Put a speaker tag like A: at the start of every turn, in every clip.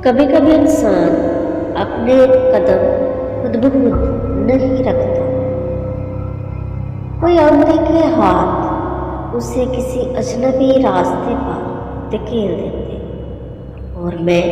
A: کبھی کبھی انسان اپنے قدم خود بخود نہیں رکھتا، کوئی اندھے کے ہاتھ اسے کسی اجنبی راستے پر دھکیل دیتے، اور میں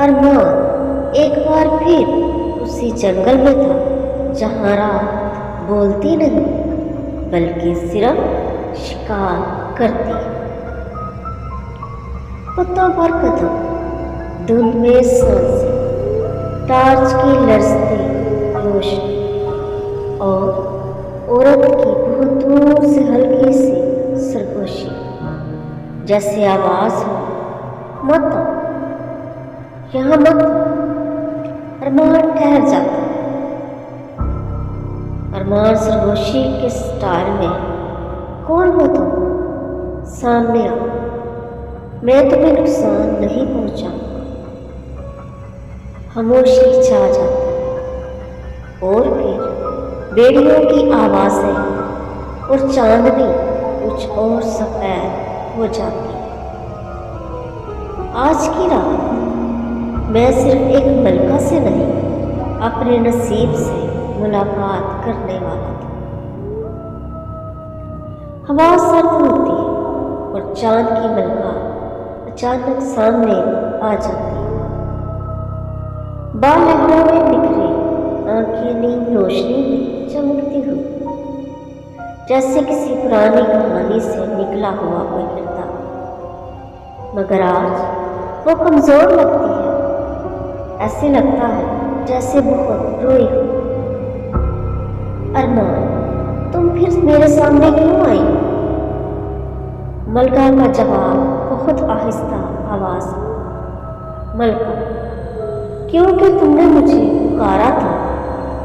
A: ارمان ایک بار پھر اسی جنگل میں تھا جہاں رات بولتی نہیں بلکہ صرف شکار کرتی ہے۔ کتوں پر قدم، دھند میں سانسیں، ٹارچ کی لرزتی روشنی، اور عورت کی بہت دور سے ہلکی سی سرگوشی، جیسے آواز ہو، مت آؤ، یہاں مت آؤ۔ ارمان ٹھہر جاتا ہے۔ ارمان سرگوشی کے سٹائل میں، کون ہو تم؟ سامنے آؤ، میں تمہیں نقصان نہیں پہنچاؤں گا۔ خاموشی چھا جاتی ہے، اور پھر بیڑیوں کی آوازیں اور چاندنی کچھ اور سفید ہو جاتی ہے۔ آج کی رات میں صرف ایک ملکہ سے نہیں، اپنے نصیب سے ملاقات کرنے والا تھا۔ ہوا سرد ہوتی ہے اور چاند کی ملکہ اچانک سامنے آ جاتی ہے، بال لہروں میں بکھرے، آنکھیں نیم روشنی میں چمکتی ہوئی، جیسے کسی پرانی کہانی سے نکلا ہوا کوئی کردار، مگر آج وہ کمزور لگتی ہے۔ ایسے لگتا ہے جیسے بہت روئی ہو۔ ارمان، تم پھر میرے سامنے کیوں آئی؟ ملکہ کا جواب بہت آہستہ آواز میں، ملکہ، کیونکہ تم نے مجھے پکارا تھا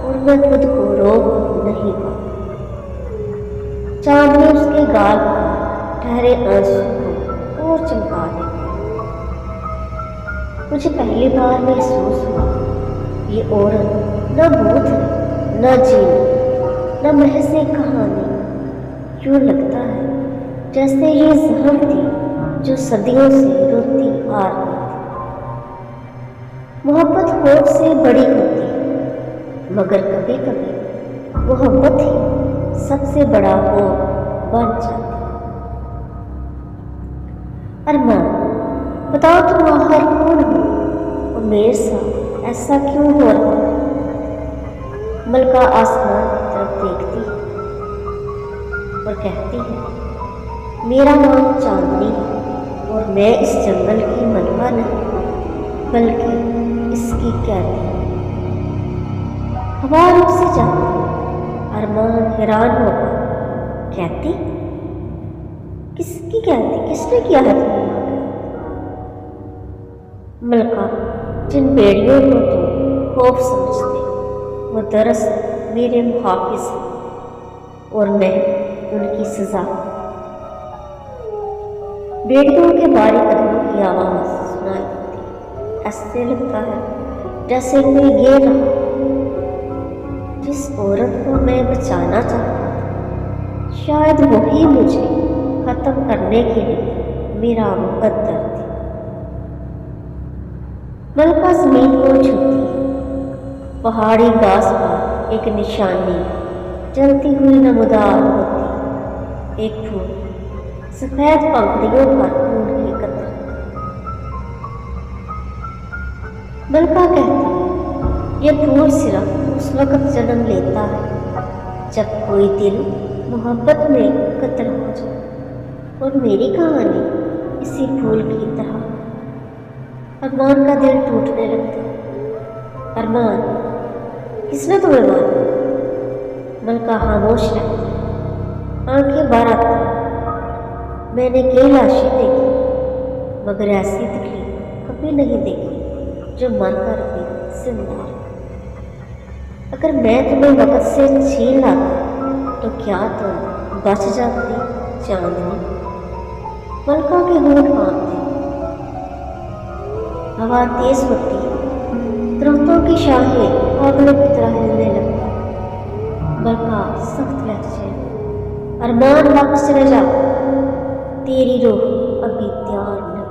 A: اور میں خود کو روک نہیں پائی۔ چاند نے اس کے گال پر ٹھہرے آنسو کو اور چمکا دیا۔ مجھے پہلی بار محسوس ہوا، یہ عورت نہ بھوت ہے، نہ جین، نہ محض ایک کہانی۔ یوں لگتا ہے جیسے یہ زہم تھی جو صدیوں سے روتی آ رہی تھی۔ محبت خوف سے بڑی ہوتی ہے، مگر کبھی کبھی محبت ہی سب سے بڑا خوف بن جاتی ہے۔ ارمان، بتاؤ تم آخر کون ہو اور میرے ساتھ ایسا کیوں ہو رہا ہے؟ ملکہ آسمان کی طرف دیکھتی ہے اور کہتی ہے، میرا نام چاندنی ہے اور میں اس جنگل کی ملکہ نہیں بلکہ اس کی قیدی ہوں۔ ہوا رک سے جاتی ہے۔ ارمان حیران ہوگا، قیدی؟ کس کی قیدی؟ کس نے کیا ہے تمہیں؟ ملکہ، جن بیڑیوں کو تم خوف سمجھتے وہ دراصل میرے محافظ ہیں، اور میں ان کی سزا۔ بیڑیوں کے بھاری قدموں کی آواز سنائی دیتی ہے۔ ایسے لگتا ہے جیسے کوئی گر رہا۔ جس عورت کو میں بچانا چاہتا تھا، شاید وہی مجھے ختم کرنے کے لیے میرا مقدر تھی۔ ملکہ زمین کو چھوتی ہے۔ پہاڑی گھاس پر ایک نشانی جلتی ہوئی نمودار ہوتی، ایک پھول، سفید پنکھڑیوں پر خون کی قطرے۔ ملکہ کہتی ہے، یہ پھول صرف اس وقت جنم لیتا ہے جب کوئی دل محبت میں قتل ہو جائے، اور میری کہانی اسی پھول کی طرح۔ ارمان کا دل ٹوٹنے لگتا ہے۔ ارمان، کس نے تمہیں مارا؟ ملکہ خاموش رہتی ہے، آنکھیں بھر آتی ہیں۔ میں نے کئی لاشیں دیکھی، مگر ایسی تکلیف کبھی نہیں دیکھی جو من کر بھی زندہ رہے۔ اگر میں تمہیں وقت سے چھین لاتا تو کیا تم بچ جاتی چاندنی؟ ملکہ کے ہونٹ کانپتے ہیں۔ ہوا تیز ہوتی ہے، درختوں کی شاخیں پاگلوں کی طرح ہلنے لگتی ہیں۔ ملکہ سخت لہجے میں، ارمان واپس چلے جاؤ، تیری روح ابھی تیار نہیں۔